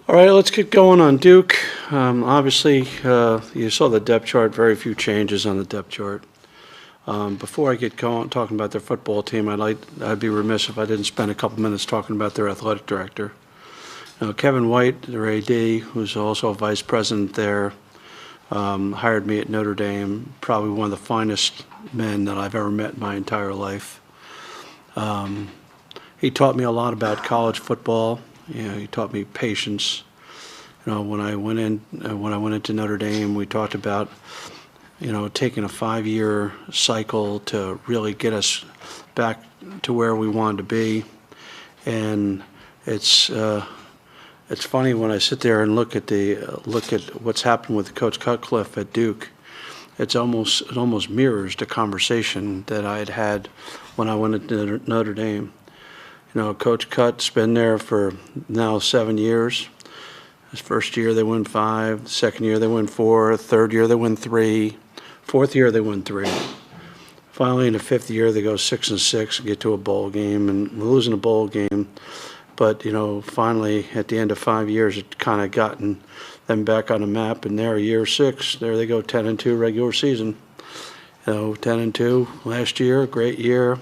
All right, let's get going on Duke. Obviously, you saw the depth chart, very few changes on the depth chart. Before I get going talking about their football team, I'd be remiss if I didn't spend a couple minutes talking about their athletic director. Now, Kevin White, their AD, who's also a vice president there, hired me at Notre Dame, probably one of the finest men that I've ever met in my entire life. He taught me a lot about college football. He taught me patience. When I went into Notre Dame, we talked about, taking a 5-year cycle to really get us back to where we wanted to be. And it's funny when I sit there and look at what's happened with Coach Cutcliffe at Duke. It almost mirrors the conversation that I had when I went into Notre Dame. Coach Cut's been there for now 7 years. His first year they win 5, second year they win 4, third year they win 3, fourth year they win 3. Finally, in the 5th year they go 6-6 and get to a bowl game and losing a bowl game. But finally at the end of 5 years, it kind of gotten them back on the map. And there, year 6, there they go, 10-2 regular season. 10-2 last year, great year.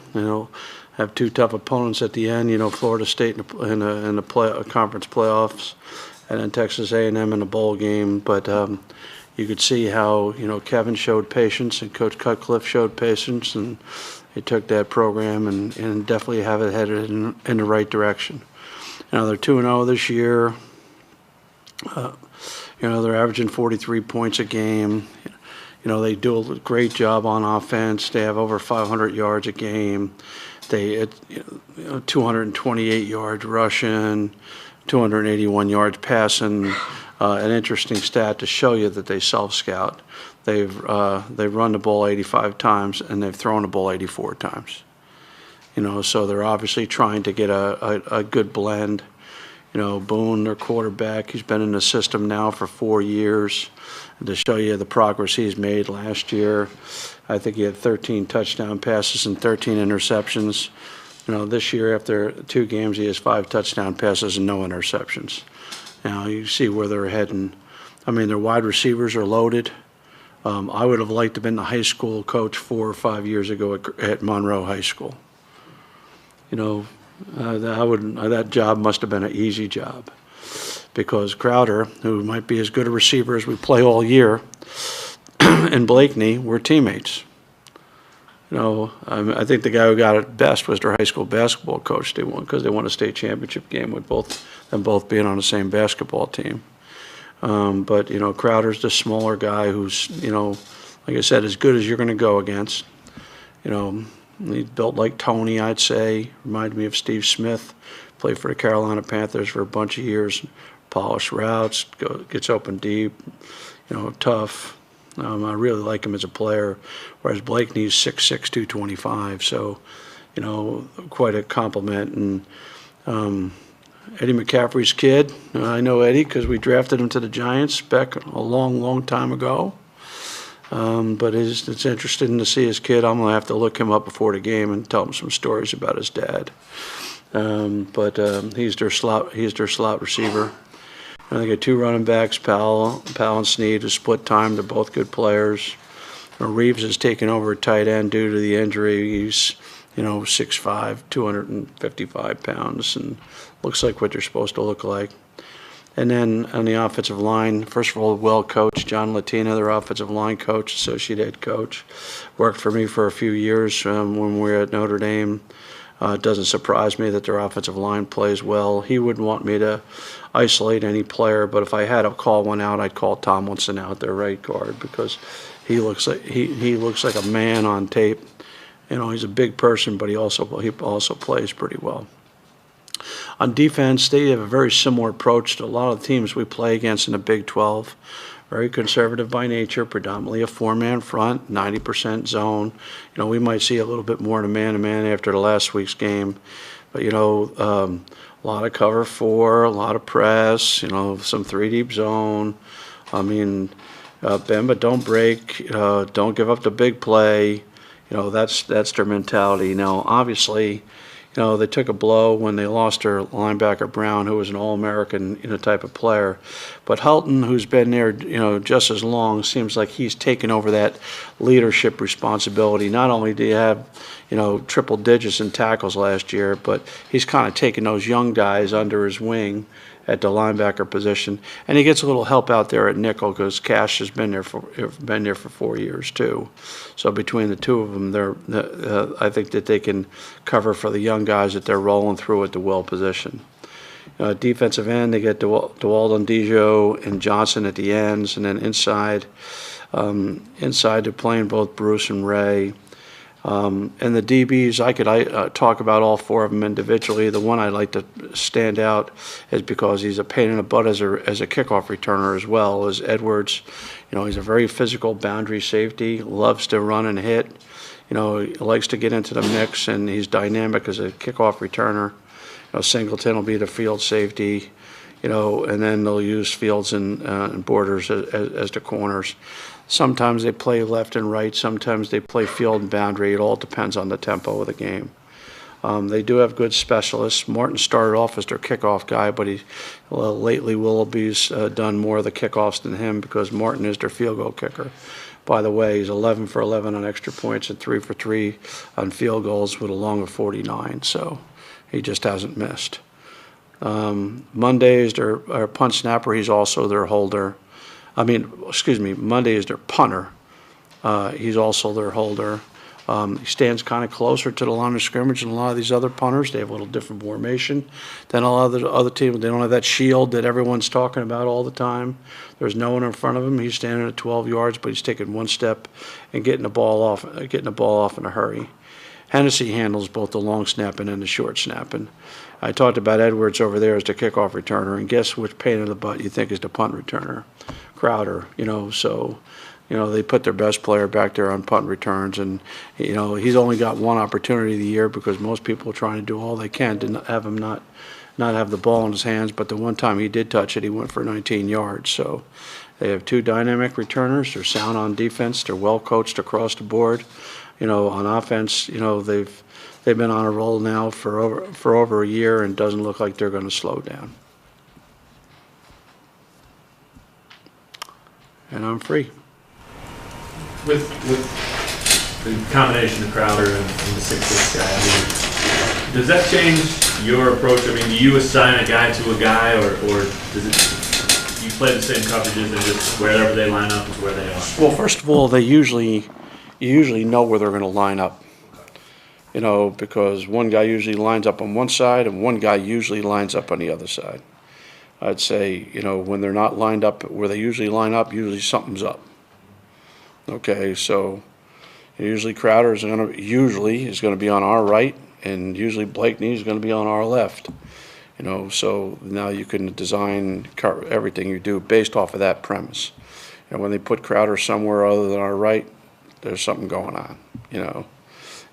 Have 2 tough opponents at the end. Florida State in the conference playoffs, and then Texas A&M in a bowl game. But you could see how Kevin showed patience and Coach Cutcliffe showed patience, and he took that program and definitely have it headed in the right direction. They're 2-0 this year. They're averaging 43 points a game. They do a great job on offense. They have over 500 yards a game. They 228 yards rushing, 281 yards passing. An interesting stat to show you that they self-scout. They've run the ball 85 times and they've thrown the ball 84 times. So they're obviously trying to get a good blend. Boone, their quarterback, he's been in the system now for 4 years. And to show you the progress he's made last year, I think he had 13 touchdown passes and 13 interceptions. This year after 2 games, he has 5 touchdown passes and no interceptions. Now you see where they're heading. Their wide receivers are loaded. I would have liked to have been the high school coach 4 or 5 years ago at Monroe High School. That job must have been an easy job, because Crowder, who might be as good a receiver as we play all year, and Blakeney were teammates. I think the guy who got it best was their high school basketball coach. They won because they won a state championship game with both being on the same basketball team. But Crowder's the smaller guy who's like I said, as good as you're going to go against. He's built like Tony, I'd say. Reminded me of Steve Smith. Played for the Carolina Panthers for a bunch of years. Polished routes, gets open deep, tough. I really like him as a player, whereas Blakeney's 6'6", 225, so, quite a compliment. And Eddie McCaffrey's kid, I know Eddie because we drafted him to the Giants back a long, long time ago. But it's interesting to see his kid. I'm going to have to look him up before the game and tell him some stories about his dad. But he's their slot receiver. And they got 2 running backs, Powell and Snead, who split time. They're both good players. Reeves has taken over at tight end due to the injury. He's 6'5", 255 pounds, and looks like what they're supposed to look like. And then on the offensive line, first of all, well coached. John Latina, their offensive line coach, associate head coach, worked for me for a few years when we were at Notre Dame. It doesn't surprise me that their offensive line plays well. He wouldn't want me to isolate any player, but if I had to call one out, I'd call Tomlinson out, their right guard, because he looks like a man on tape. He's a big person, but he also plays pretty well. On defense, they have a very similar approach to a lot of the teams we play against in the Big 12. Very conservative by nature, predominantly a 4-man front, 90% zone. We might see a little bit more in a man-to-man after the last week's game. But, a lot of cover 4, a lot of press, some 3-deep zone. Bend but don't break, don't give up the big play. That's their mentality. Now, obviously, they took a blow when they lost their linebacker Brown, who was an All-American, type of player. But Helton, who's been there, just as long, seems like he's taken over that leadership responsibility. Not only do you have, triple digits in tackles last year, but he's kind of taken those young guys under his wing at the linebacker position, and he gets a little help out there at nickel because Cash has been there for 4 years too. So between the two of them, I think that they can cover for the young guys that they're rolling through at the will position. Defensive end, they get DeWalden, Dijo, and Johnson at the ends, and then inside they're playing both Bruce and Ray. And the DBs, I could talk about all four of them individually. The one I'd like to stand out is because he's a pain in the butt as a kickoff returner as well, is Edwards. He's a very physical boundary safety, loves to run and hit. He likes to get into the mix, and he's dynamic as a kickoff returner. Singleton will be the field safety, and then they'll use Fields and Borders as the corners. Sometimes they play left and right. Sometimes they play field and boundary. It all depends on the tempo of the game. They do have good specialists. Martin started off as their kickoff guy, but lately Willoughby's done more of the kickoffs than him because Martin is their field goal kicker. By the way, he's 11 for 11 on extra points and 3 for 3 on field goals with a long of 49, so he just hasn't missed. Monday is their punt snapper. He's also their holder. Monday is their punter. He's also their holder. He stands kind of closer to the line of scrimmage than a lot of these other punters. They have a little different formation than a lot of the other teams. They don't have that shield that everyone's talking about all the time. There's no one in front of him. He's standing at 12 yards, but he's taking one step and getting the ball off in a hurry. Hennessy handles both the long snapping and the short snapping. I talked about Edwards over there as the kickoff returner, and guess which pain in the butt you think is the punt returner? Crowder, so they put their best player back there on punt returns, and he's only got one opportunity of the year because most people are trying to do all they can to have him not have the ball in his hands, but the one time he did touch it, he went for 19 yards. So they have two dynamic returners. They're sound on defense. They're well coached across the board. On offense, they've been on a roll now for over a year, and doesn't look like they're going to slow down. And I'm free. With the combination of Crowder and the 6'6" guy, does that change your approach? Do you assign a guy to a guy, or does it you play the same coverages and just wherever they line up is where they are? Well, first of all, you usually know where they're going to line up. Because one guy usually lines up on one side and one guy usually lines up on the other side. I'd say, when they're not lined up where they usually line up, usually something's up. Okay, so usually Crowder is going to be on our right, and usually Blakeney is going to be on our left. So now you can design everything you do based off of that premise. When they put Crowder somewhere other than our right, there's something going on.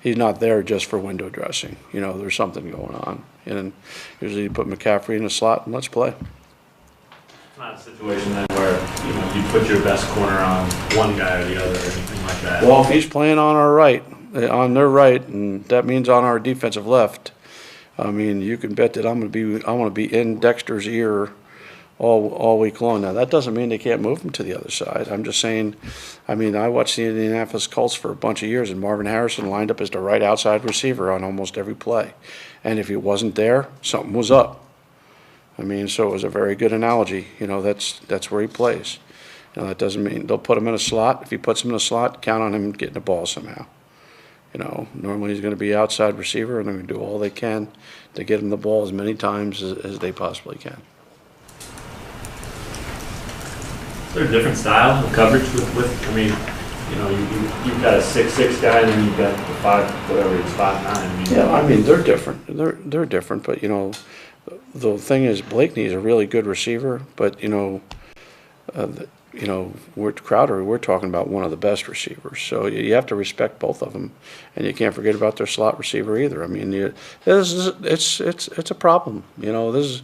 He's not there just for window dressing. There's something going on. And usually you put McCaffrey in the slot and let's play. It's not a situation then where, you put your best corner on one guy or the other or anything like that. Well, if he's playing on our right, on their right, and that means on our defensive left, you can bet that I'm going to be in Dexter's ear all week long. Now, that doesn't mean they can't move him to the other side. I'm just saying, I watched the Indianapolis Colts for a bunch of years, and Marvin Harrison lined up as the right outside receiver on almost every play. And if he wasn't there, something was up. So it was a very good analogy. That's where he plays. That doesn't mean they'll put him in a slot. If he puts him in a slot, count on him getting the ball somehow. Normally he's going to be outside receiver, and they're going to do all they can to get him the ball as many times as they possibly can. Is there a different style of coverage you've got a 6'6" guy, and then you've got the 5'9". Yeah, they're different. They're different, but the thing is, Blakeney is a really good receiver, but with Crowder, we're talking about one of the best receivers. So you have to respect both of them, and you can't forget about their slot receiver either. It's a problem. This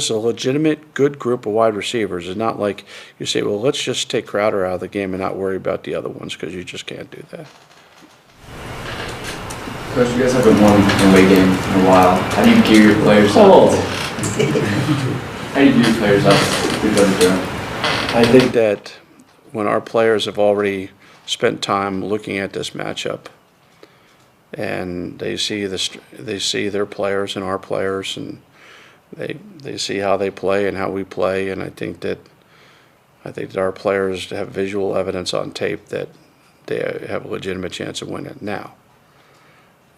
is a legitimate good group of wide receivers. It's not like you say, well, let's just take Crowder out of the game and not worry about the other ones, because you just can't do that. Coach, you guys haven't won an away game in a while. How do you gear your players up? How do you gear your players up to go to Durham? I think that when our players have already spent time looking at this matchup, and they see their players and our players, and they see how they play and how we play, and I think that our players have visual evidence on tape that they have a legitimate chance of winning. Now,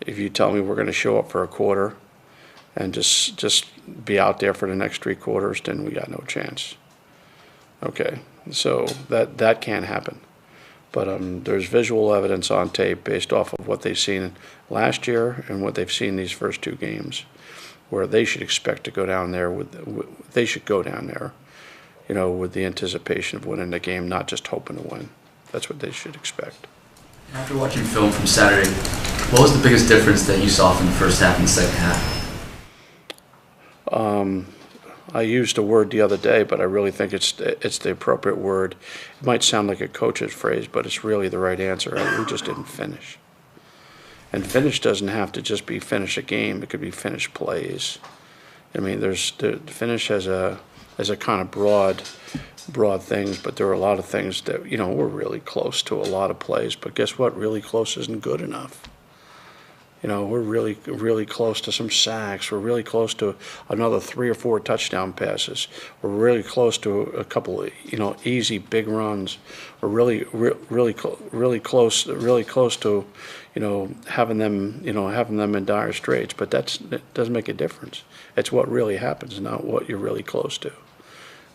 if you tell me we're going to show up for a quarter and just be out there for the next 3 quarters, then we got no chance. Okay, so that can't happen. But there's visual evidence on tape based off of what they've seen last year and what they've seen these first 2 games, where they should expect to go down there they should go down there, with the anticipation of winning the game, not just hoping to win. That's what they should expect. After watching film from Saturday, what was the biggest difference that you saw from the first half and the second half? I used a word the other day, but I really think it's the appropriate word. It might sound like a coach's phrase, but it's really the right answer. We just didn't finish. And finish doesn't have to just be finish a game. It could be finish plays. I mean, the finish has a kind of broad things, but there are a lot of things that, we're really close to a lot of plays. But guess what? Really close isn't good enough. We're really, really close to some sacks. We're really close to another 3 or 4 touchdown passes. We're really close to a couple of, easy big runs. We're really close to, having them in dire straits. But that doesn't make a difference. It's what really happens, not what you're really close to.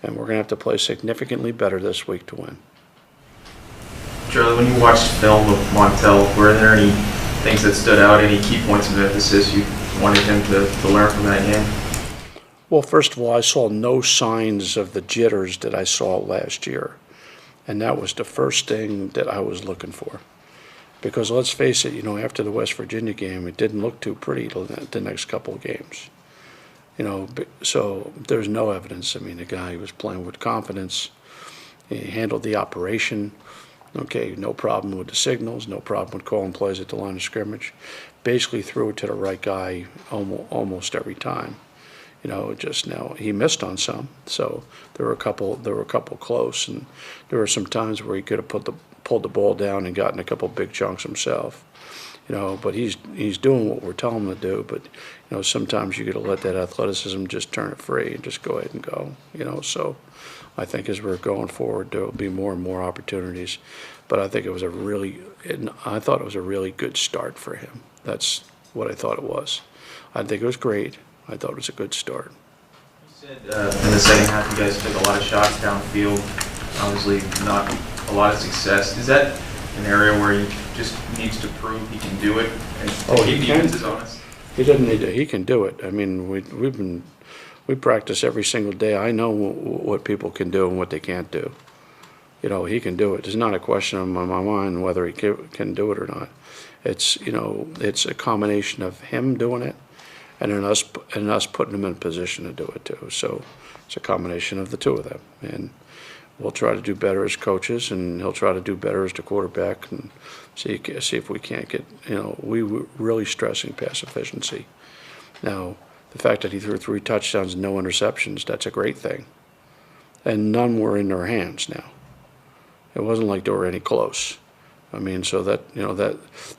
And we're going to have to play significantly better this week to win. Charlie, when you watched film of Montel, were there any things that stood out, any key points of emphasis you wanted him to learn from that game? Well, first of all, I saw no signs of the jitters that I saw last year. And that was the first thing that I was looking for. Because let's face it, after the West Virginia game, it didn't look too pretty the next couple of games. So there's no evidence. I mean, the guy was playing with confidence. He handled the operation. Okay, no problem with the signals, no problem with calling plays at the line of scrimmage. Basically threw it to the right guy almost every time. Just now he missed on some, so there were a couple close, and there were some times where he could have pulled the ball down and gotten a couple big chunks himself. But he's doing what we're telling him to do. But sometimes you got to let that athleticism just turn it free and just go ahead and go. So I think as we're going forward, there will be more and more opportunities. But I think I thought it was a really good start for him. That's what I thought it was. I think it was great. I thought it was a good start. You said in the second half you guys took a lot of shots downfield, obviously not a lot of success. Is that an area where he just needs to prove he can do it and keep defenses honest? He doesn't need to. He can do it. I mean, we practice every single day. I know what people can do and what they can't do. He can do it. There's not a question in my mind whether he can do it or not. It's a combination of him doing it and us putting him in a position to do it too. So it's a combination of the two of them. And we'll try to do better as coaches, and he'll try to do better as the quarterback, and see if we can't get, we were really stressing pass efficiency. Now, the fact that he threw 3 touchdowns and no interceptions, that's a great thing. And none were in their hands now. It wasn't like they were any close. I mean, so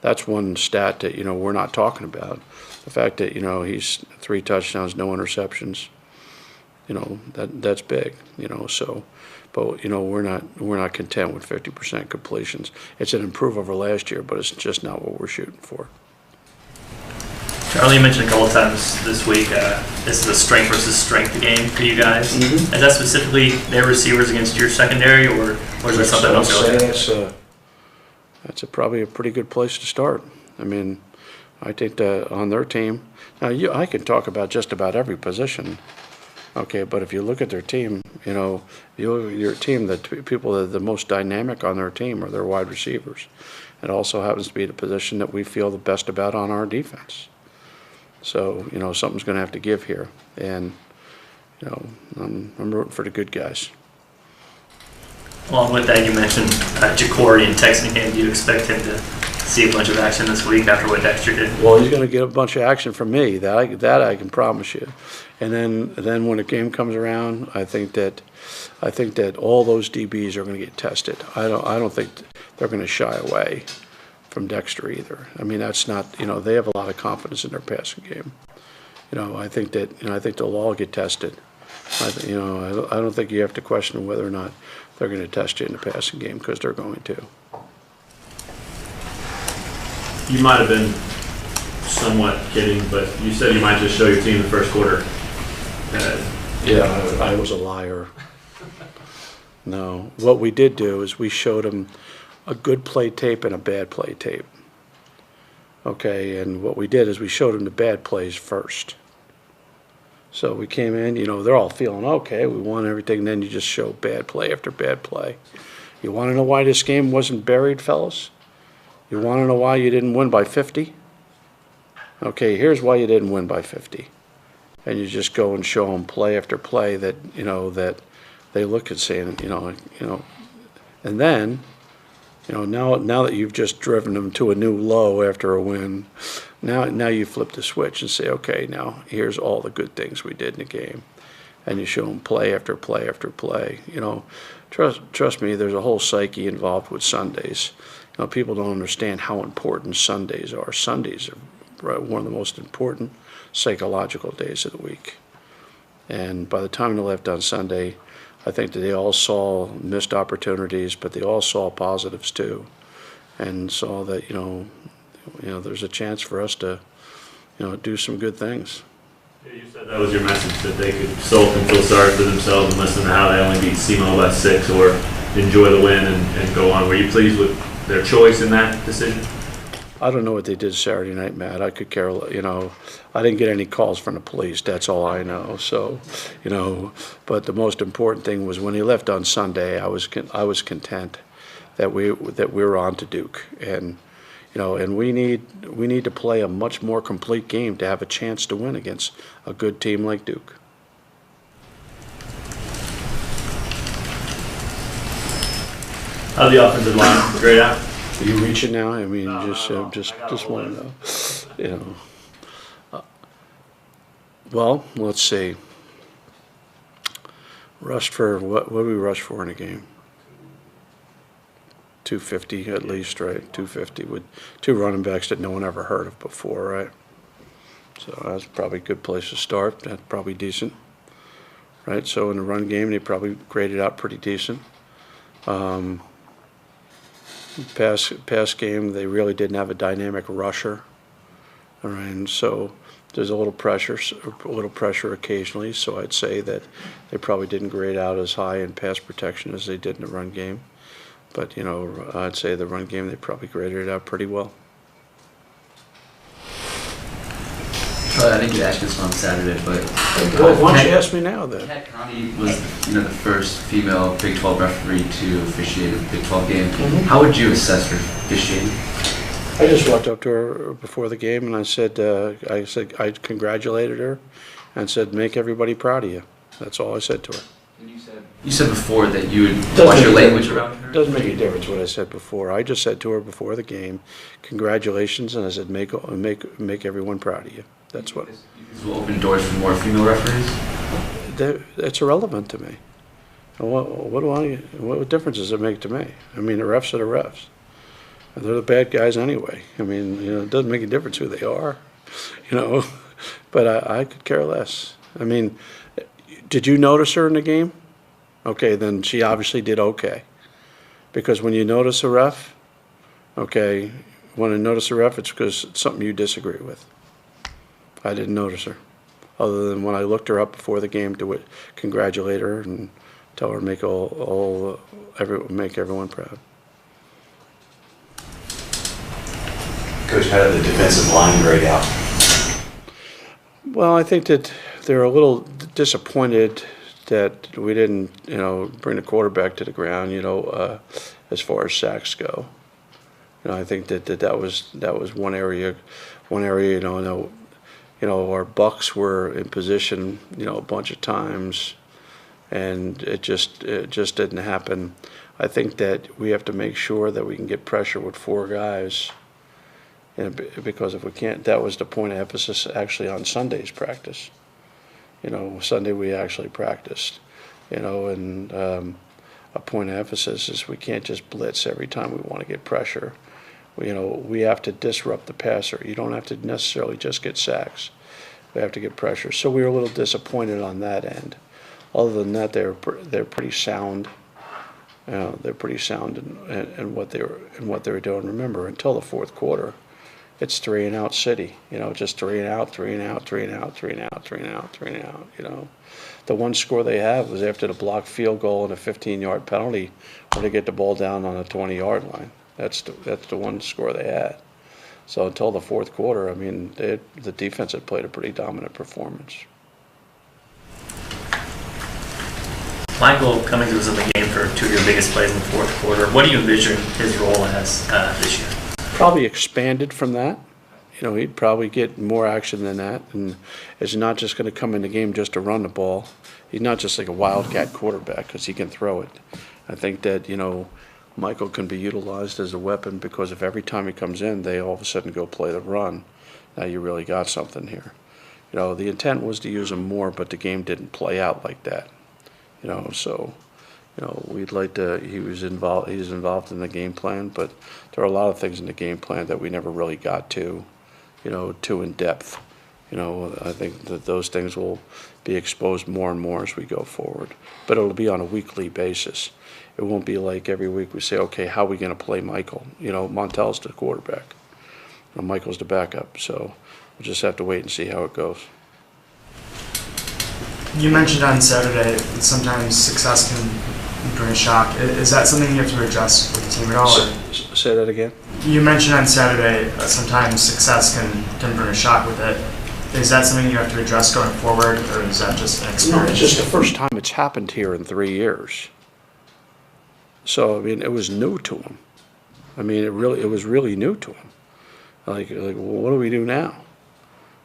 that's one stat that, we're not talking about. The fact that, he's 3 touchdowns, no interceptions, that's big, so. But we're not content with 50% completions. It's an improvement over last year, but it's just not what we're shooting for. Charlie, you mentioned a couple of times this week, this is a strength versus strength game for you guys. Mm-hmm. Is that specifically their receivers against your secondary, or is there something else you're looking at? That's probably a pretty good place to start. I mean, I think that on their team, now I can talk about just about every position. Okay, but if you look at their team, your team, the people that are the most dynamic on their team are their wide receivers. It also happens to be the position that we feel the best about on our defense. So, something's going to have to give here. And, I'm rooting for the good guys. Along with that, you mentioned Jacory in Texan game. Do you expect him to see a bunch of action this week after what Dexter did? Well, he's going to get a bunch of action from me. That I can promise you. And then when the game comes around, I think that all those DBs are going to get tested. I don't think they're going to shy away from Dexter either. I mean, that's not, they have a lot of confidence in their passing game. I think they'll all get tested. I don't think you have to question whether or not they're going to test you in the passing game, because they're going to. You might have been somewhat kidding, but you said you might just show your team the first quarter. Yeah, I was a liar. No, what we did do is we showed them a good play tape and a bad play tape. Okay, and what we did is we showed them the bad plays first. So we came in, they're all feeling okay, we won everything, then you just show bad play after bad play. You want to know why this game wasn't buried, fellas? You want to know why you didn't win by 50? Okay, here's why you didn't win by 50. And you just go and show them play after play that, that they look and say, and then, now that you've just driven them to a new low after a win, now you flip the switch and say, okay, now here's all the good things we did in the game. And you show them play after play after play. Trust me, there's a whole psyche involved with Sundays. People don't understand how important Sundays are. Sundays are one of the most important psychological days of the week. And by the time they left on Sunday, I think that they all saw missed opportunities, but they all saw positives too, and saw that there's a chance for us to do some good things. Yeah, you said that was your message, that they could sulk and feel sorry for themselves and listen to how they only beat SEMO by 6, or enjoy the win and go on. Were you pleased with their choice in that decision? I don't know what they did Saturday night, Matt. I could care, I didn't get any calls from the police. That's all I know. So, but the most important thing was when he left on Sunday, I was content that we were on to Duke, and and we need to play a much more complete game to have a chance to win against a good team like Duke. How'd the offensive line grade out? Are you reaching now? I mean, No, just no, no. I got all want to know. Well, let's see. Rushed for what did we rush for in a game? 250 at least, right? 250 with 2 running backs that no one ever heard of before, right? So that's probably a good place to start. That's probably decent, right? So in the run game, they probably graded out pretty decent. Pass game, they really didn't have a dynamic rusher. All right, and so there's a little pressure occasionally. So I'd say that they probably didn't grade out as high in pass protection as they did in the run game. But I'd say the run game, they probably graded it out pretty well. I think you asked this on Saturday, but Well, why don't you ask me now then? Kat Connie was the first female Big 12 referee to officiate a Big 12 game. How would you assess her officiating? I just walked up to her before the game and I said I congratulated her and said, make everybody proud of you. That's all I said to her. And you said before that you would watch your language around her. Doesn't make any difference what I said before. I just said to her before the game, congratulations, and I said, make everyone proud of you. That's what. This will open doors for more female referees? That's irrelevant to me. What difference does it make to me? I mean, the refs are the refs. They're the bad guys anyway. I mean, it doesn't make a difference who they are, But I could care less. I mean, did you notice her in the game? Okay, then she obviously did okay. Because when you notice a ref, okay, when I notice a ref, it's because it's something you disagree with. I didn't notice her, other than when I looked her up before the game to congratulate her and tell her to make make everyone proud. Coach, how did the defensive line grade out? Well, I think that they're a little disappointed that we didn't, bring the quarterback to the ground, as far as sacks go. I think that was one area, our Bucks were in position, a bunch of times, and it just didn't happen. I think that we have to make sure that we can get pressure with 4 guys because if we can't, that was the point of emphasis actually on Sunday's practice. Sunday we actually practiced, and a point of emphasis is we can't just blitz every time we want to get pressure. We have to disrupt the passer. You don't have to necessarily just get sacks. We have to get pressure. So we were a little disappointed on that end. Other than that, they're pretty sound. They're pretty sound in what they were doing. Remember, until the fourth quarter, it's 3-and-out city. Just 3-and-out, 3-and-out, 3-and-out, 3-and-out, 3-and-out, 3-and-out. The one score they have was after the blocked field goal and a 15-yard penalty, where they get the ball down on the 20-yard line. That's the one score they had. So until the fourth quarter, I mean, the defense had played a pretty dominant performance. Michael Cummings was in the game for 2 of your biggest plays in the fourth quarter. What do you envision his role as this year? Probably expanded from that. He'd probably get more action than that, and is not just going to come in the game just to run the ball. He's not just like a wildcat quarterback because he can throw it. I think that, Michael can be utilized as a weapon because if every time he comes in, they all of a sudden go play the run, now you really got something here. The intent was to use him more, but the game didn't play out like that. We'd like to, he's involved in the game plan, but there are a lot of things in the game plan that we never really got to, too in depth. I think that those things will be exposed more and more as we go forward. But it'll be on a weekly basis. It won't be like every week we say, okay, how are we going to play Michael? Montel's the quarterback. Michael's the backup. So we'll just have to wait and see how it goes. You mentioned on Saturday that sometimes success can bring a shock. Is that something you have to address with the team at all? Say that again? You mentioned on Saturday that sometimes success can bring a shock with it. Is that something you have to address going forward, or is that just an experience? No, it's just the first time it's happened here in 3 years. So, I mean, it was new to him. I mean, it was really new to him. Like, well, what do we do now?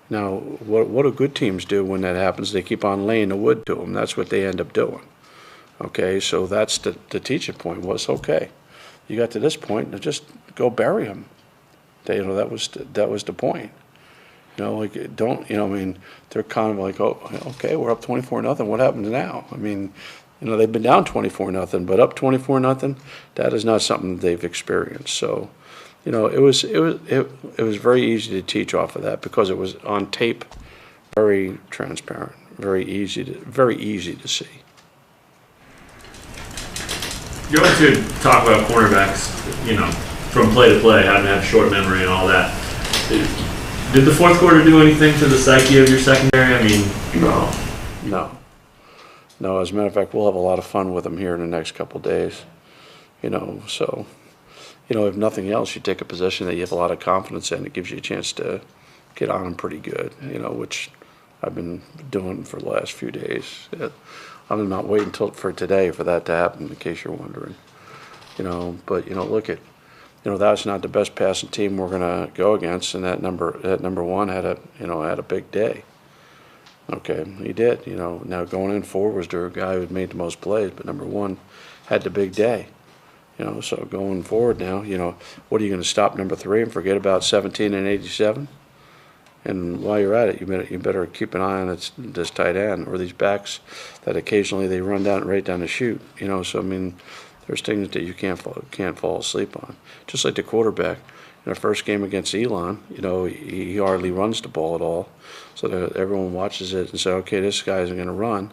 Now, what do good teams do when that happens? They keep on laying the wood to them. That's what they end up doing. Okay, so that's the teaching point was, okay, you got to this point, now just go bury them. That was the point. They're kind of like, oh, okay, we're up 24-0. What happens now? I mean, they've been down 24-0, but up 24-0, that is not something that they've experienced. So, it was very easy to teach off of that because it was on tape, very transparent, very easy to see. Going to talk about cornerbacks, from play to play, having to have short memory and all that. Did the fourth quarter do anything to the psyche of your secondary? I mean, No. As a matter of fact, we'll have a lot of fun with them here in the next couple of days. So, if nothing else, you take a position that you have a lot of confidence in. It gives you a chance to get on them pretty good, which I've been doing for the last few days. I'm not waiting for today for that to happen, in case you're wondering. But look at, that's not the best passing team we're going to go against, and that number one had a big day. Okay, he did. Now going in forward was the guy who made the most plays, but number one had the big day. So going forward now, what are you going to stop number 3 and forget about 17 and 87? And while you're at it, you better keep an eye on this tight end or these backs that occasionally they run right down the chute. So I mean, there's things that you can't fall asleep on. Just like the quarterback in our first game against Elon, he hardly runs the ball at all. So that everyone watches it and says, okay, this guy isn't going to run.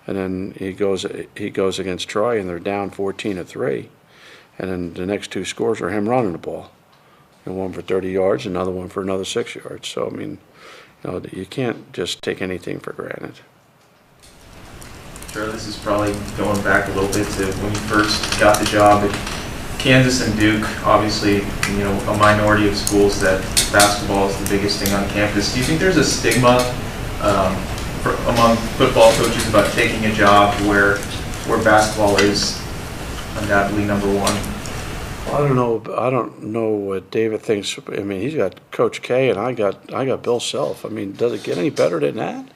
And then he goes against Troy and they're down 14-3. And then the next 2 scores are him running the ball. And one for 30 yards, another one for another 6 yards. So, I mean, you can't just take anything for granted. Sure, this is probably going back a little bit to when you first got the job at Kansas and Duke. Obviously, a minority of schools that basketball is the biggest thing on campus. Do you think there's a stigma among football coaches about taking a job where basketball is undoubtedly number one? I don't know what David thinks. I mean, he's got Coach K, and I got Bill Self. I mean, does it get any better than that?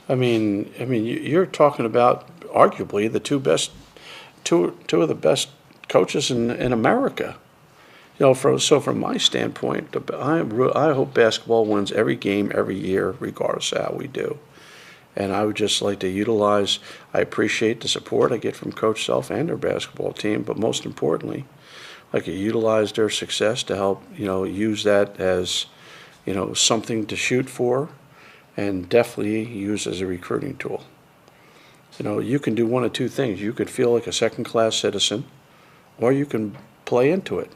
I mean, you're talking about arguably the two of the best coaches in America. You know, from my standpoint, I hope basketball wins every game every year, regardless of how we do. And I would just like to utilize. I appreciate the support I get from Coach Self and their basketball team, but most importantly, I like to utilize their success to help, you know, use that as, you know, something to shoot for, and definitely use as a recruiting tool. You know, you can do one of two things. You could feel like a second-class citizen, or you can play into it.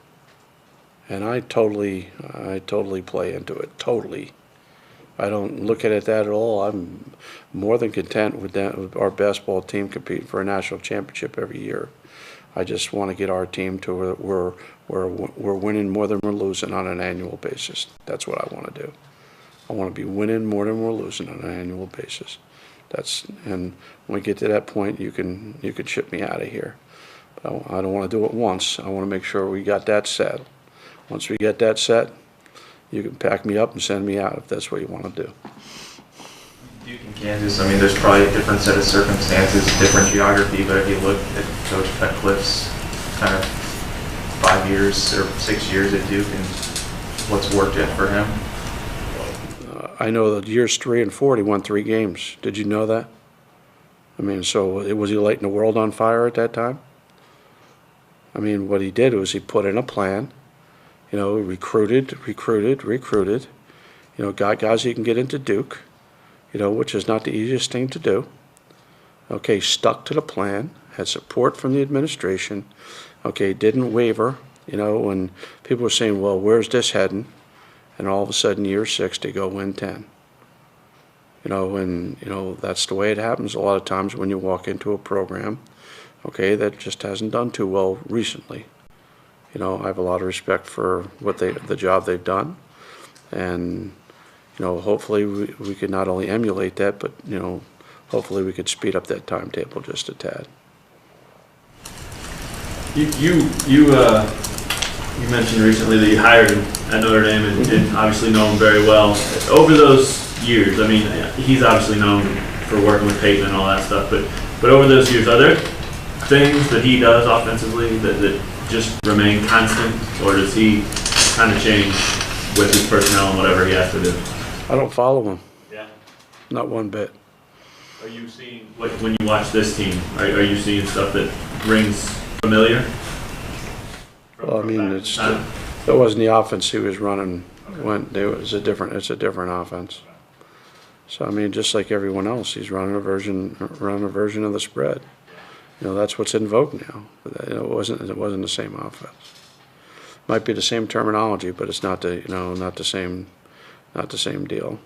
And I totally play into it, totally. I don't look at it that at all. I'm more than content with that, with our basketball team competing for a national championship every year. I just want to get our team to where we're winning more than we're losing on an annual basis. That's what I want to do. I want to be winning more than we're losing on an annual basis. And when we get to that point, you can ship me out of here. But I don't want to do it once. I want to make sure we got that set. Once we get that set, you can pack me up and send me out if that's what you want to do. Duke and Kansas, I mean, there's probably a different set of circumstances, different geography, but if you look at Coach Cutcliffe's kind of 5 years or 6 years at Duke and what's worked out for him. I know that years 3 and 4, he won 3 games. Did you know that? I mean, so was he lighting the world on fire at that time? I mean, what he did was he put in a plan. You know, recruited. You know, got guys he can get into Duke, you know, which is not the easiest thing to do. Okay, stuck to the plan, had support from the administration. Okay, didn't waver, you know, when people were saying, well, where's this heading? And all of a sudden, year 6, they go win 10. You know, and, you know, that's the way it happens a lot of times when you walk into a program, okay, that just hasn't done too well recently. You know, I have a lot of respect for the job they've done, and you know, hopefully we could not only emulate that, but you know, hopefully we could speed up that timetable just a tad. You mentioned recently that you hired him at Notre Dame and obviously know him very well. Over those years, I mean, he's obviously known for working with Peyton and all that stuff, but over those years, are there things that he does offensively that just remain constant, or does he kind of change with his personnel and whatever he has to do? I don't follow him. Yeah. Not one bit. Are you seeing, when you watch this team, are you seeing stuff that rings familiar? Well, I mean, that wasn't the offense he was running it's a different offense. So I mean, just like everyone else, he's running a version of the spread. You know, that's what's in vogue now. But it wasn't the same offense. Might be the same terminology, but it's not not the same deal.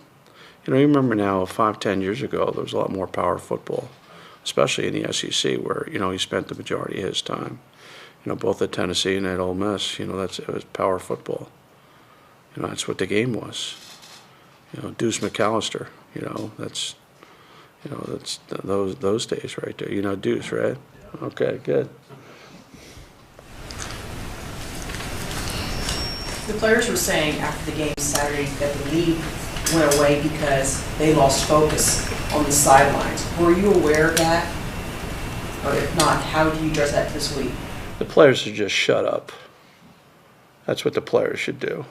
You know, you remember now, 5-10 years ago, there was a lot more power football, especially in the SEC, where you know he spent the majority of his time. You know, both at Tennessee and at Ole Miss. You know, it was power football. You know, that's what the game was. You know, Deuce McAllister. You know, that's those days right there. You know Deuce, right? Okay, good. The players were saying after the game Saturday that the league went away because they lost focus on the sidelines. Were you aware of that? Or if not, how do you address that this week? The players should just shut up. That's what the players should do.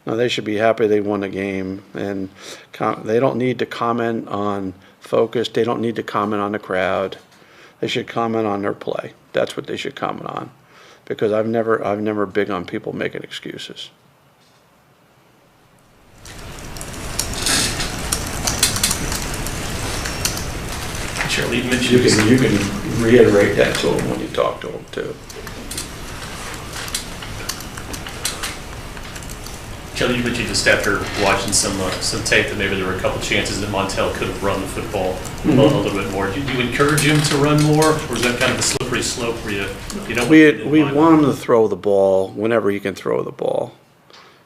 Now, they should be happy they won the game, and they don't need to comment on focus. They don't need to comment on the crowd. They should comment on their play. That's what they should comment on, because I've never big on people making excuses. Shirley, you mentioned You can reiterate that to them when you talk to them too. Kelly, you mentioned just after watching some tape that maybe there were a couple chances that Montel could have run the football a little bit more. Do you encourage him to run more, or is that kind of a slippery slope for you? We want him to throw the ball whenever he can throw the ball.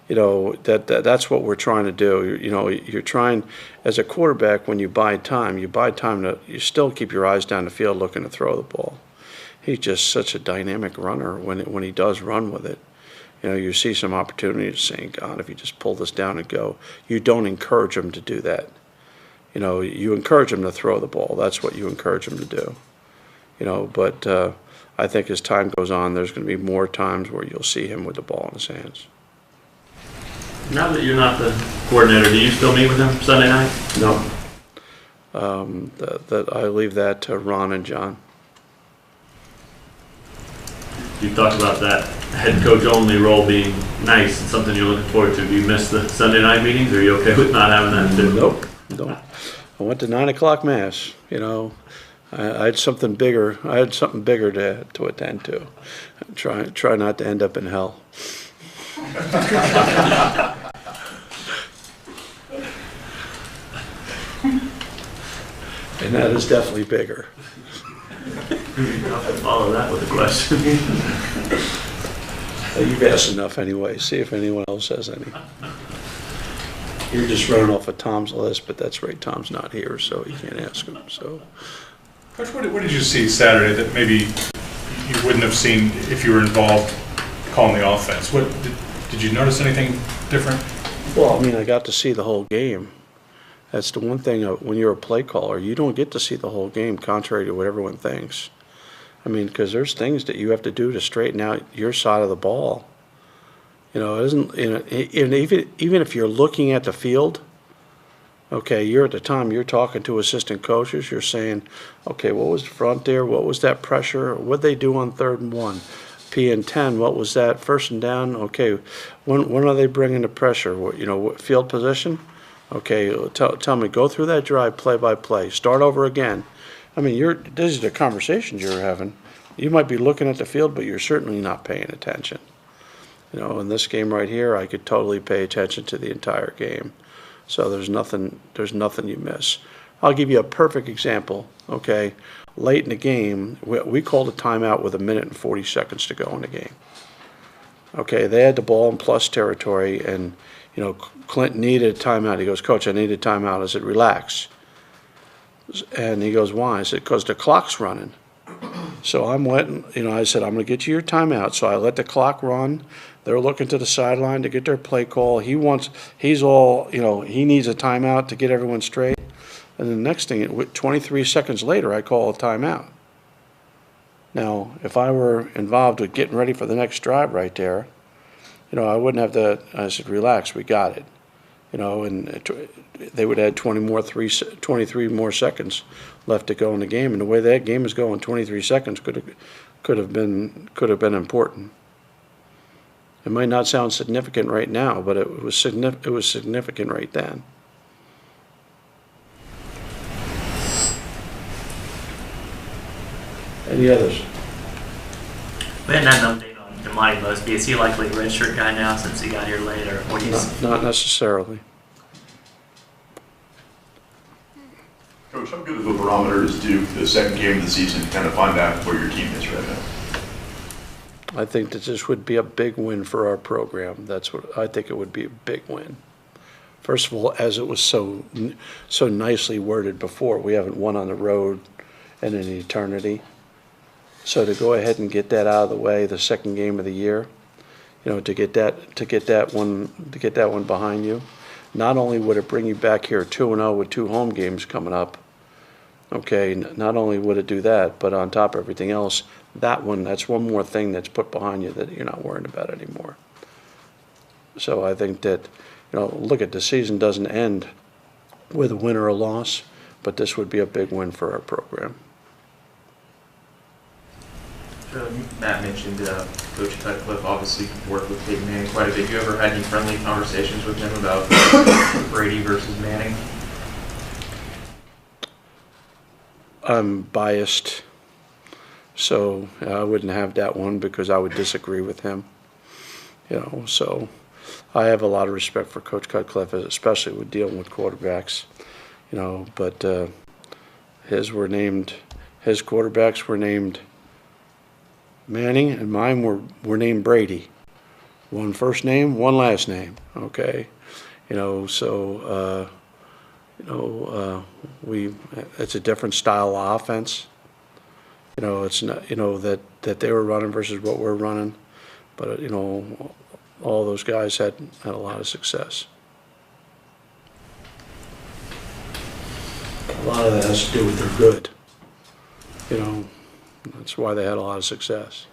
You know, that's what we're trying to do. You know, you're trying, as a quarterback, when you buy time to, you still keep your eyes down the field looking to throw the ball. He's just such a dynamic runner when he does run with it. You know, you see some opportunities saying, God, if you just pull this down and go. You don't encourage him to do that. You know, you encourage him to throw the ball. That's what you encourage him to do. but I think as time goes on, there's going to be more times where you'll see him with the ball in his hands. Now that you're not the coordinator, do you still meet with him Sunday night? No. That I leave that to Ron and John. You talked about that head coach only role being nice and something you're looking forward to. Do you miss the Sunday night meetings, or are you okay with not having that too? Nope. Don't. I went to 9 o'clock mass. I had something bigger. I had something bigger to attend to. Try not to end up in hell. And that is definitely bigger. I'll follow that with a question. You've asked enough anyway. See if anyone else has any. You're just running off of Tom's list, but that's right. Tom's not here, so you can't ask him. So, Coach, what did you see Saturday that maybe you wouldn't have seen if you were involved calling the offense? What did you notice anything different? well, I mean, I got to see the whole game. That's the one thing when you're a play caller, you don't get to see the whole game, contrary to what everyone thinks. I mean, because there's things that you have to do to straighten out your side of the ball. It isn't. And even if you're looking at the field, okay, you're at the time you're talking to assistant coaches. You're saying, okay, what was the front there? What was that pressure? What'd they do on 3rd and 1? P and 10. What was that? 1st and down. Okay, when are they bringing the pressure? What field position? Okay, tell me. Go through that drive play by play. Start over again. I mean, these are the conversations you're having. You might be looking at the field, but you're certainly not paying attention. In this game right here, I could totally pay attention to the entire game. So there's nothing you miss. I'll give you a perfect example. Okay, late in the game, we called a timeout with 1 minute and 40 seconds to go in the game. Okay, they had the ball in plus territory, and Clint needed a timeout. He goes, Coach, I need a timeout. I said, relax. And he goes, why? I said, because the clock's running. So I said, I'm going to get you your timeout. So I let the clock run. They're looking to the sideline to get their play call. He needs a timeout to get everyone straight. And the next thing, 23 seconds later, I call a timeout. Now, if I were involved with getting ready for the next drive right there, I wouldn't have to. I said, relax, we got it. And they would add 23 more seconds left to go in the game. And the way that game is going, 23 seconds could have been important. It might not sound significant right now, but it was significant right then. Any others? We hadn't had an update on Demani Mosby. Is he likely a redshirt guy now since he got here later? Or Not necessarily. Coach, how good of a barometer is due the second game of the season to kind of find out where your team is right now? I think that this would be a big win for our program. That's what I think it would be, a big win. First of all, as it was so nicely worded before, we haven't won on the road in an eternity. So to go ahead and get that out of the way, the second game of the year, to get that one behind you, not only would it bring you back here 2-0 with 2 home games coming up. Okay, not only would it do that, but on top of everything else, that's one more thing that's put behind you that you're not worrying about anymore. So I think that, look at the season doesn't end with a win or a loss, but this would be a big win for our program. Matt mentioned Coach Cutcliffe obviously worked with Peyton Manning quite a bit. Have you ever had any friendly conversations with him about Brady versus Manning? I'm biased, so I wouldn't have that one because I would disagree with him. So I have a lot of respect for Coach Cutcliffe, especially with dealing with quarterbacks. But his quarterbacks were named Manning, and mine were named Brady. One first name, one last name. Okay, it's a different style of offense. It's not that they were running versus what we're running, but all those guys had a lot of success. A lot of that has to do with they're good. That's why they had a lot of success.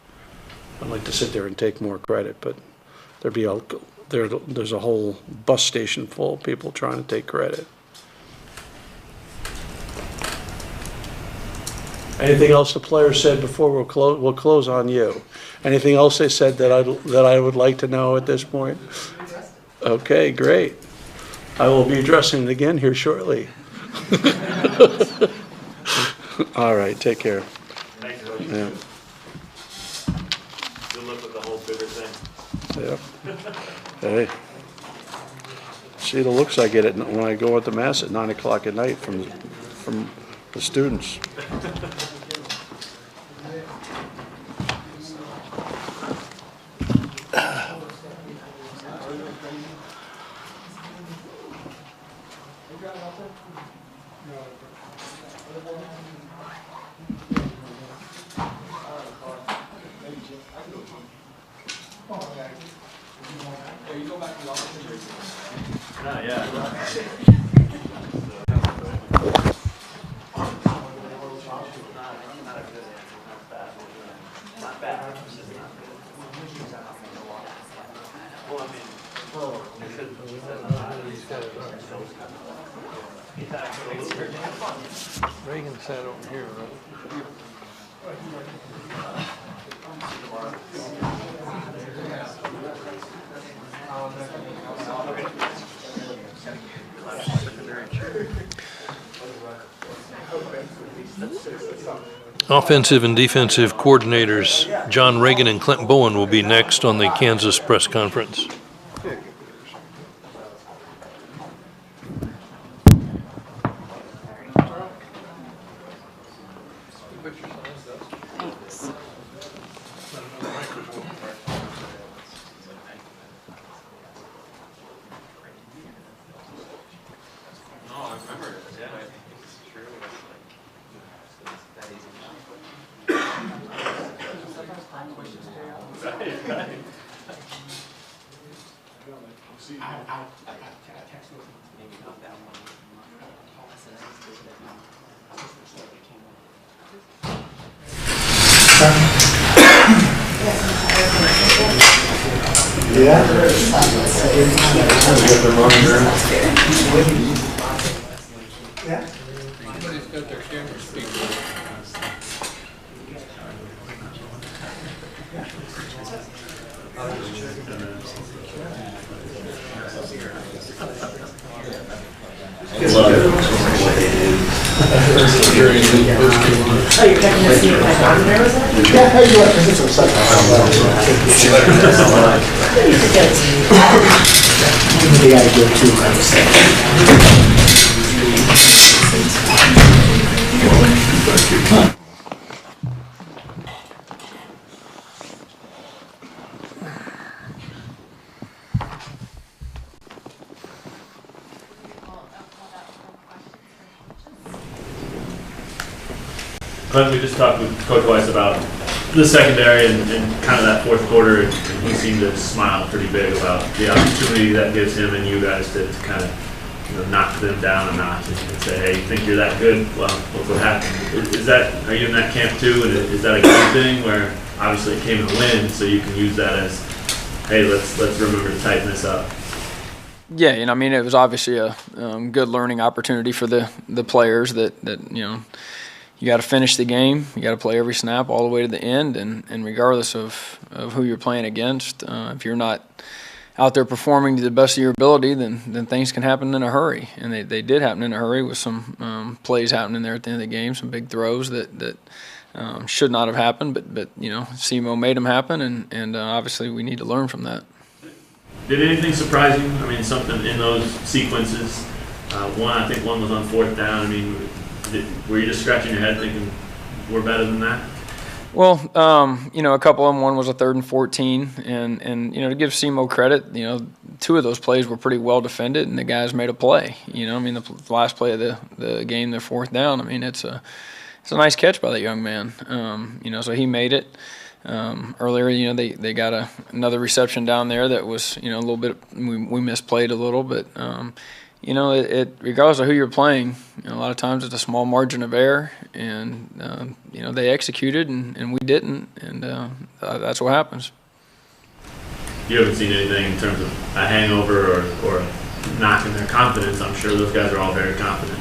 I'd like to sit there and take more credit, but there's a whole bus station full of people trying to take credit. Anything else the players said before we'll close? We'll close on you. Anything else they said that I would like to know at this point? Okay, great. I will be addressing it again here shortly. All right, take care. Thanks, Coach. Yeah. Good luck with the whole bigger thing. Yeah. Hey. See the looks I get it when I go at the mass at 9 o'clock at night from the students. Reagan sat over here, right? Offensive and defensive coordinators John Reagan and Clint Bowen will be next on the Kansas press conference. Clint, we just talked with Coach Weis about the secondary and kind of that fourth quarter, and he seemed to smile pretty big about the opportunity that gives him and you guys to kind of knock them down a notch and say, hey, you think you're that good? Well, look what happened. Are you in that camp too? And is that a good thing where obviously it came to win, so you can use that as, hey, let's remember to tighten this up? Yeah, it was obviously a good learning opportunity for the players that you got to finish the game. You got to play every snap all the way to the end, and regardless of who you're playing against, if you're not out there performing to the best of your ability, then things can happen in a hurry. And they did happen in a hurry with some plays happening there at the end of the game, some big throws that should not have happened, but SEMO made them happen, and obviously we need to learn from that. Did anything surprise you? Something in those sequences. I think one was on fourth down. Were you just scratching your head thinking we're better than that? Well, a couple of them. One was a 3rd and 14, and to give SEMO credit, 2 of those plays were pretty well defended, and the guys made a play. The last play of the game, their fourth down. It's a nice catch by that young man. So he made it. Earlier, they got another reception down there that was, a little bit, we misplayed a little, but you know, regardless of who you're playing, you know, a lot of times it's a small margin of error, and you know, they executed and we didn't, and that's what happens. You haven't seen anything in terms of a hangover or a knock in their confidence. I'm sure those guys are all very confident.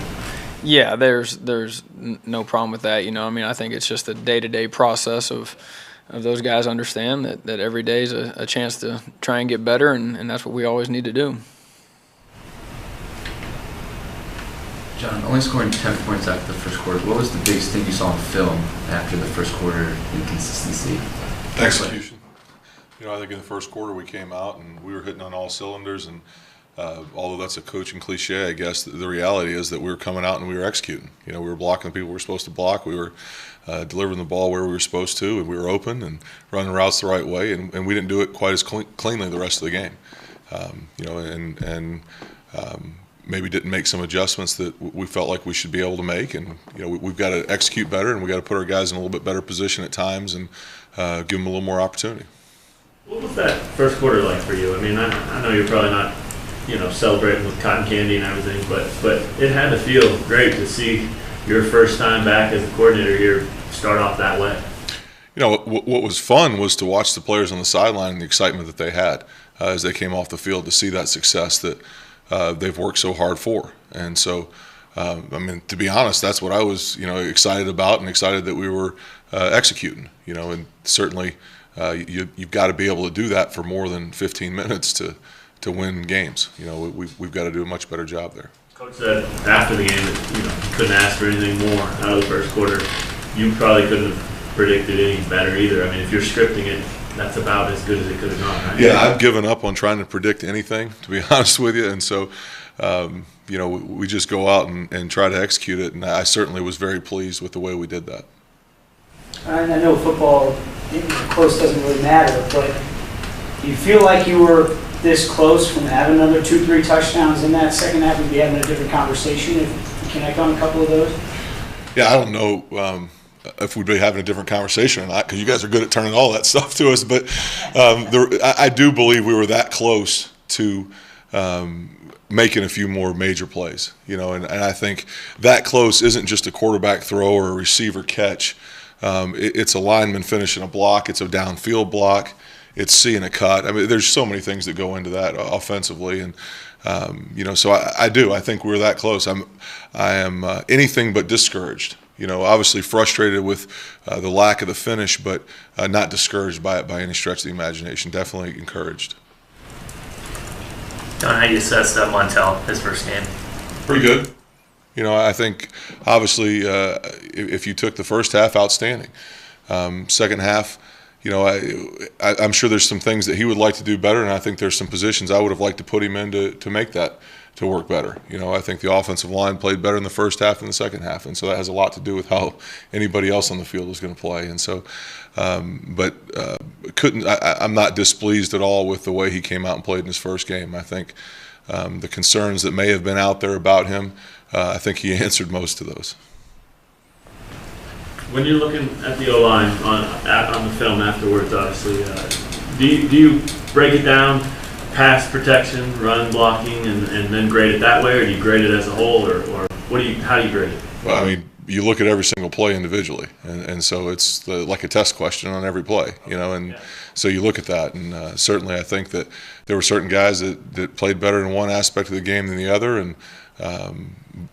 Yeah, there's no problem with that. You know, I mean, I think it's just a day-to-day process of those guys understand that every day is a chance to try and get better, and that's what we always need to do. John, only scoring 10 points after the first quarter. What was the biggest thing you saw on film after the first quarter inconsistency? Execution. You know, I think in the first quarter we came out and we were hitting on all cylinders, and although that's a coaching cliche, I guess the reality is that we were coming out and we were executing. You know, we were blocking the people we were supposed to block. We were delivering the ball where we were supposed to, and we were open and running routes the right way, and we didn't do it quite as cleanly the rest of the game. You know, and maybe didn't make some adjustments that we felt like we should be able to make, and you know, we've got to execute better, and we've got to put our guys in a little bit better position at times and give them a little more opportunity. What was that first quarter like for you? I mean, I know you're probably not, you know, celebrating with cotton candy and everything, but it had to feel great to see your first time back as a coordinator here start off that way. You know, what was fun was to watch the players on the sideline and the excitement that they had as they came off the field, to see that success that they've worked so hard for. And so, I mean, to be honest, that's what I was, you know, excited about, and excited that we were executing. You know, and certainly you've got to be able to do that for more than 15 minutes to win games. You know, we've got to do a much better job there. Coach said after the game that, you know, he couldn't ask for anything more out of the first quarter. You probably couldn't have predicted any better either. I mean, if you're scripting it, that's about as good as it could have gone, right? Yeah, I've given up on trying to predict anything, to be honest with you, and so you know, we just go out and try to execute it, and I certainly was very pleased with the way we did that. I know football, close doesn't really matter, but do you feel like you were this close from having another 2-3 touchdowns in that second half and be having a different conversation if you connect on a couple of those? Yeah, I don't know if we'd be having a different conversation or not, because you guys are good at turning all that stuff to us, but I do believe we were that close to making a few more major plays, you know, and I think that close isn't just a quarterback throw or a receiver catch. It's a lineman finishing a block, it's a downfield block, it's seeing a cut. I mean, there's so many things that go into that offensively, and you know, so I think we're that close. I am anything but discouraged. You know, obviously frustrated with the lack of the finish, but not discouraged by it by any stretch of the imagination. Definitely encouraged. Don, how do you assess Montel, his first game? Pretty good. You know, I think obviously if you took the first half, outstanding. Second half, you know, I'm sure there's some things that he would like to do better, and I think there's some positions I would have liked to put him in to make that to work better. You know, I think the offensive line played better in the first half than the second half, and so that has a lot to do with how anybody else on the field is going to play. And so, I'm not displeased at all with the way he came out and played in his first game. I think the concerns that may have been out there about him, I think he answered most of those. When you're looking at the O-line on the film afterwards, obviously, do you break it down, pass protection, run blocking, and then grade it that way, or do you grade it as a whole, or how do you grade it? Well, I mean, you look at every single play individually, and so it's like a test question on every play, you know, and so you look at that, and certainly I think that there were certain guys that played better in one aspect of the game than the other, and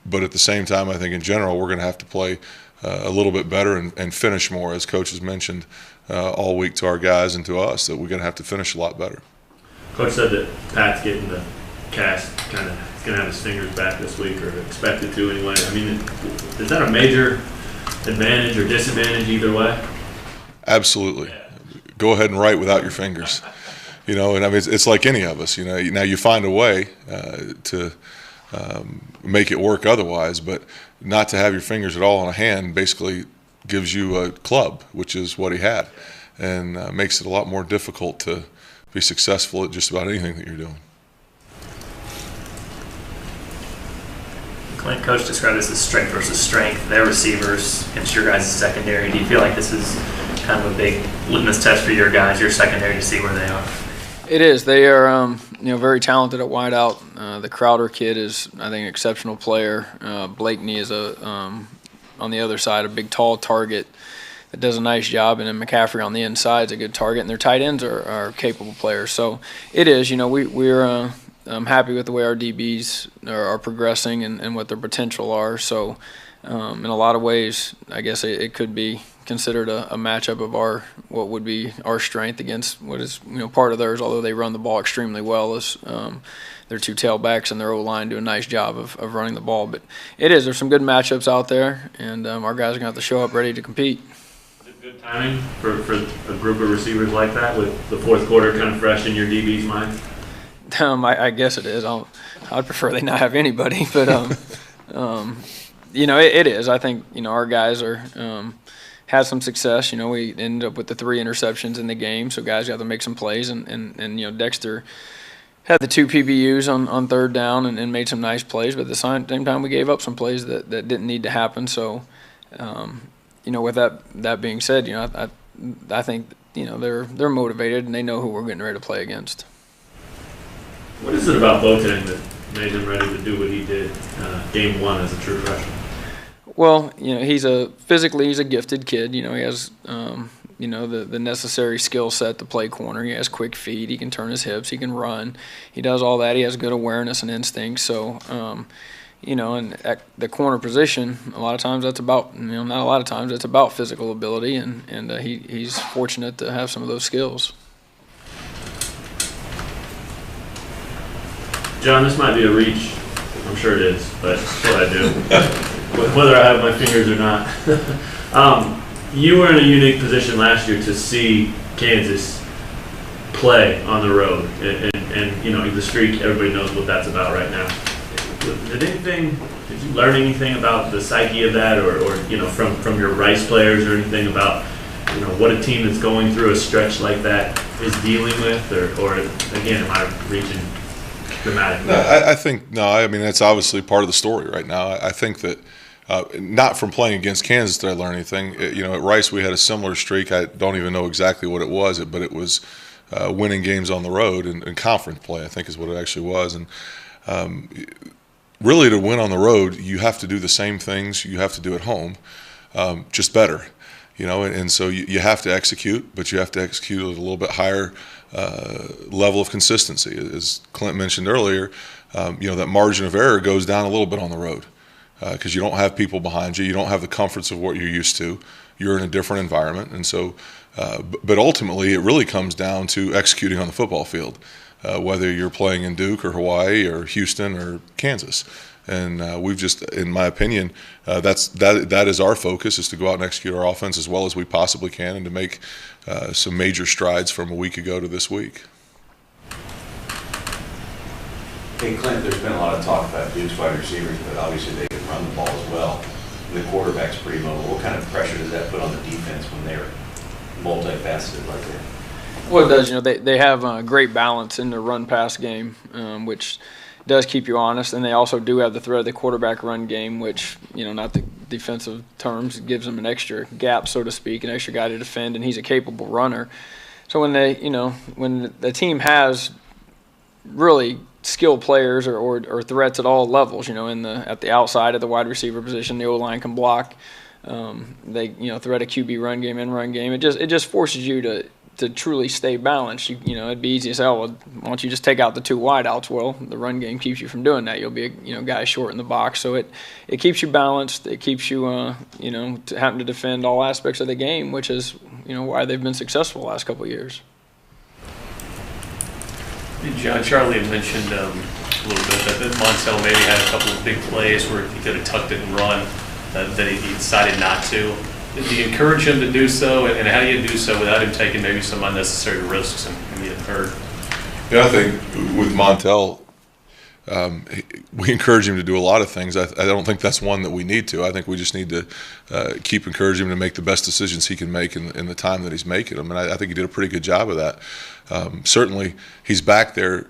but at the same time, I think in general we're going to have to play a little bit better and finish more, as Coach has mentioned all week to our guys and to us, that we're going to have to finish a lot better. Coach said that Pat's getting the cast, kind of, he's going to have his fingers back this week, or expected to anyway. I mean, is that a major advantage or disadvantage either way? Absolutely. Yeah. Go ahead and write without your fingers. You know, and I mean, it's like any of us, you know, now you find a way to make it work otherwise, but not to have your fingers at all on a hand basically gives you a club, which is what he had, and makes it a lot more difficult to be successful at just about anything that you're doing. Clint, Coach described this as strength versus strength. Their receivers against your guys' secondary. Do you feel like this is kind of a big litmus test for your guys, your secondary, to see where they are? It is. They are, very talented at wideout. The Crowder kid is, I think, an exceptional player. Blakeney is on the other side, a big, tall target that does a nice job, and then McCaffrey on the inside is a good target, and their tight ends are capable players. So it is. We're happy with the way our DBs are progressing and what their potential are. So in a lot of ways, I guess it could be considered a matchup of what would be our strength against what is part of theirs, although they run the ball extremely well. Is their two tailbacks and their O-line do a nice job of running the ball. But there's some good matchups out there, and our guys are going to have to show up ready to compete. Is it good timing for a group of receivers like that, with the fourth quarter kind of fresh in your DB's mind? I guess it is. I'd prefer they not have anybody, but it is. I think our guys are had some success. We ended up with the 3 interceptions in the game, so guys got to make some plays, and Dexter had the 2 PBUs on third down and made some nice plays, but at the same time we gave up some plays that didn't need to happen. So with that being said, I think they're motivated and they know who we're getting ready to play against. What is it about Boateng that made him ready to do what he did game 1 as a true freshman? Well, he's a gifted kid. He has the necessary skill set to play corner. He has quick feet. He can turn his hips. He can run. He does all that. He has good awareness and instinct. So, and at the corner position, a lot of times that's about not a lot of times it's about physical ability, and he's fortunate to have some of those skills. John, this might be a reach. I'm sure it is, but that's what I do. Whether I have my fingers or not. You were in a unique position last year to see Kansas play on the road, and the streak, everybody knows what that's about right now. Did you learn anything about the psyche of that, or from your Rice players, or anything about what a team that's going through a stretch like that is dealing with, or again, am I reaching dramatically? No, I mean that's obviously part of the story right now. I think that not from playing against Kansas did I learn anything. At Rice we had a similar streak. I don't even know exactly what it was, but it was winning games on the road and conference play, I think is what it actually was. And really to win on the road, you have to do the same things you have to do at home, just better. And so you have to execute, but you have to execute at a little bit higher level of consistency. As Clint mentioned earlier, that margin of error goes down a little bit on the road because you don't have people behind you. You don't have the comforts of what you're used to. You're in a different environment. And so, but ultimately, it really comes down to executing on the football field, whether you're playing in Duke or Hawaii or Houston or Kansas. And we've just, in my opinion, that is our focus, is to go out and execute our offense as well as we possibly can, and to make some major strides from a week ago to this week. Hey, Clint, there's been a lot of talk about Duke's wide receivers, but obviously they can run the ball as well. And the quarterback's pretty mobile. What kind of pressure does that put on the defense when they're multifaceted like that? Well, it does. They have great balance in the run-pass game, which does keep you honest, and they also do have the threat of the quarterback run game, which, not the defensive terms, gives them an extra gap, so to speak, an extra guy to defend, and he's a capable runner. So when when the team has really skilled players or threats at all levels, at the outside of the wide receiver position, the O-line can block. They threat a QB run game and run game. It just forces you to truly stay balanced. It'd be easy to say, why don't you just take out the 2 wideouts? Well, the run game keeps you from doing that. You'll be a guy short in the box, so it keeps you balanced. It keeps you having to defend all aspects of the game, which is why they've been successful the last couple of years. John, Charlie had mentioned a little bit that Montel maybe had a couple of big plays where he could have tucked it and run, that he decided not to. Did you encourage him to do so, and how do you do so without him taking maybe some unnecessary risks and getting hurt? Yeah, I think with Montel, we encourage him to do a lot of things. I don't think that's one that we need to. I think we just need to keep encouraging him to make the best decisions he can make in the time that he's making them. And I think he did a pretty good job of that. Certainly, he's back there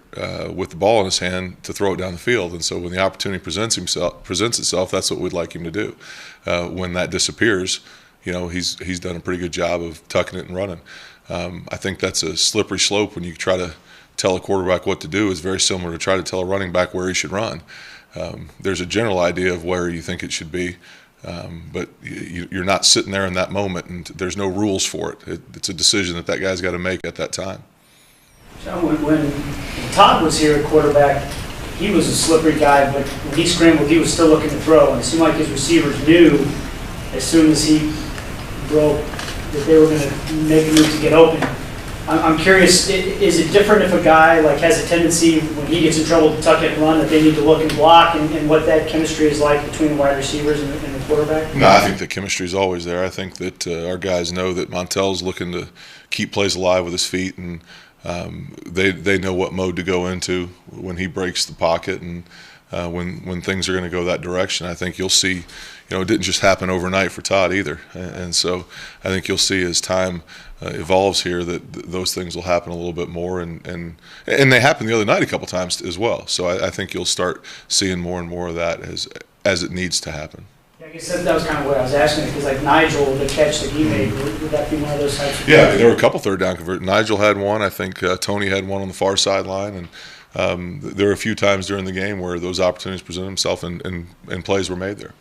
with the ball in his hand to throw it down the field. And so when the opportunity presents itself, that's what we'd like him to do. When that disappears, he's done a pretty good job of tucking it and running. I think that's a slippery slope when you try to tell a quarterback what to do is very similar to try to tell a running back where he should run. There's a general idea of where you think it should be, but you're not sitting there in that moment, and there's no rules for it. It's a decision that guy's got to make at that time. John, when Todd was here at quarterback, he was a slippery guy, but when he scrambled, he was still looking to throw, and it seemed like his receivers knew as soon as he broke that they were going to make a move to get open. I'm curious, is it different if a guy has a tendency when he gets in trouble to tuck it and run that they need to look and block, and what that chemistry is like between the wide receivers and the quarterback? No, I think the chemistry is always there. I think that our guys know that Montel's looking to keep plays alive with his feet, and they know what mode to go into when he breaks the pocket, and when things are going to go that direction. I think you'll see, it didn't just happen overnight for Todd either, and so I think you'll see as time evolves here that those things will happen a little bit more, and they happened the other night a couple times as well. So I think you'll start seeing more and more of that as it needs to happen. I guess that was kind of what I was asking, because Nigel, the catch that he made, would that be one of those types of Yeah, there were a couple third down conversions. Nigel had one. I think Tony had one on the far sideline, and there were a few times during the game where those opportunities presented themselves and plays were made there.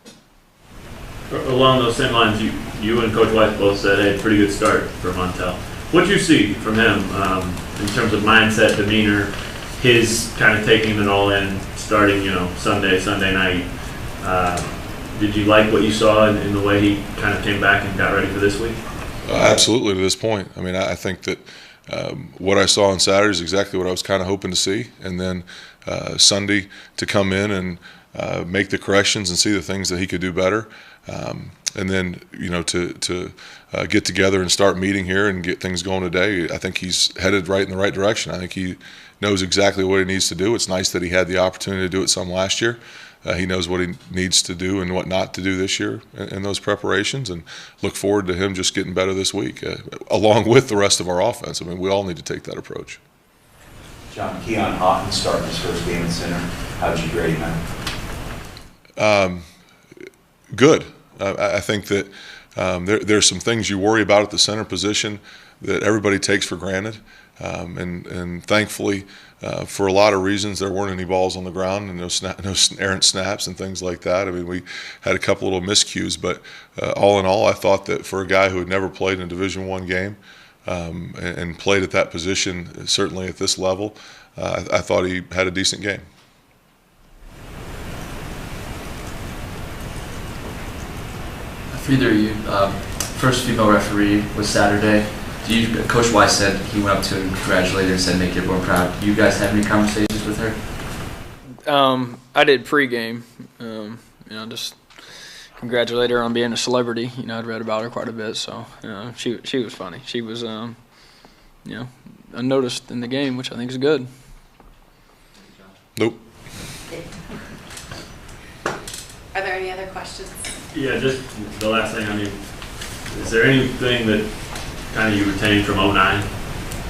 Along those same lines, you and Coach Weis both said, hey, pretty good start for Montel. What did you see from him in terms of mindset, demeanor, his kind of taking it all in, starting Sunday night? Did you like what you saw in the way he kind of came back and got ready for this week? Absolutely, to this point. I mean, I think that what I saw on Saturday is exactly what I was kind of hoping to see. And then Sunday to come in and make the corrections and see the things that he could do better. And then, to get together and start meeting here and get things going today, I think he's headed right in the right direction. I think he knows exactly what he needs to do. It's nice that he had the opportunity to do it some last year. He knows what he needs to do and what not to do this year in those preparations, and look forward to him just getting better this week, along with the rest of our offense. I mean, we all need to take that approach. John, Keon Houghton starting his first game in center. How'd you grade him? Good. I think that there's some things you worry about at the center position that everybody takes for granted, and thankfully, for a lot of reasons, there weren't any balls on the ground and no errant snaps and things like that. I mean, we had a couple little miscues, but all in all, I thought that for a guy who had never played in a Division I game and played at that position, certainly at this level, I thought he had a decent game. For either of you, first female referee was Saturday. Coach Weis said he went up to her and congratulated her and said, make everyone proud. Do you guys have any conversations with her? I did pregame. Just congratulate her on being a celebrity. I'd read about her quite a bit, so she was funny. She was unnoticed in the game, which I think is good. Nope. Are there any other questions? Yeah, just the last thing. I mean, is there anything that kind of you retained from 2009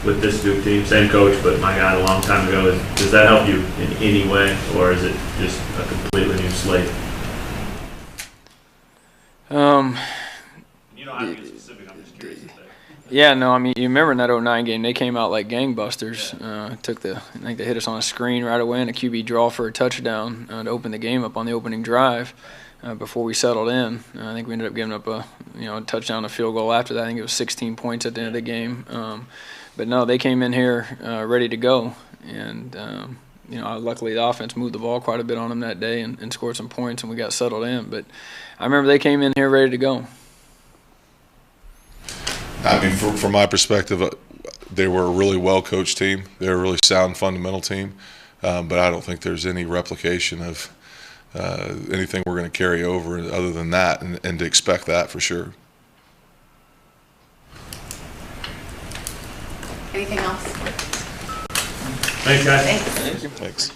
with this Duke team? Same coach, but my God, a long time ago. Does that help you in any way, or is it just a completely new slate? You don't have to get specific. I'm just curious. Yeah, no, I mean, you remember in that 2009 game, they came out like gangbusters. I think they hit us on a screen right away and a QB draw for a touchdown to open the game up on the opening drive before we settled in. I think we ended up giving up a touchdown, a field goal after that. I think it was 16 points at the end of the game. But no, they came in here ready to go. And, luckily the offense moved the ball quite a bit on them that day and scored some points, and we got settled in. But I remember they came in here ready to go. I mean, from my perspective, they were a really well-coached team. They're a really sound, fundamental team. But I don't think there's any replication of anything we're going to carry over other than that, and to expect that for sure. Anything else? Thanks, guys. Thanks. Thanks.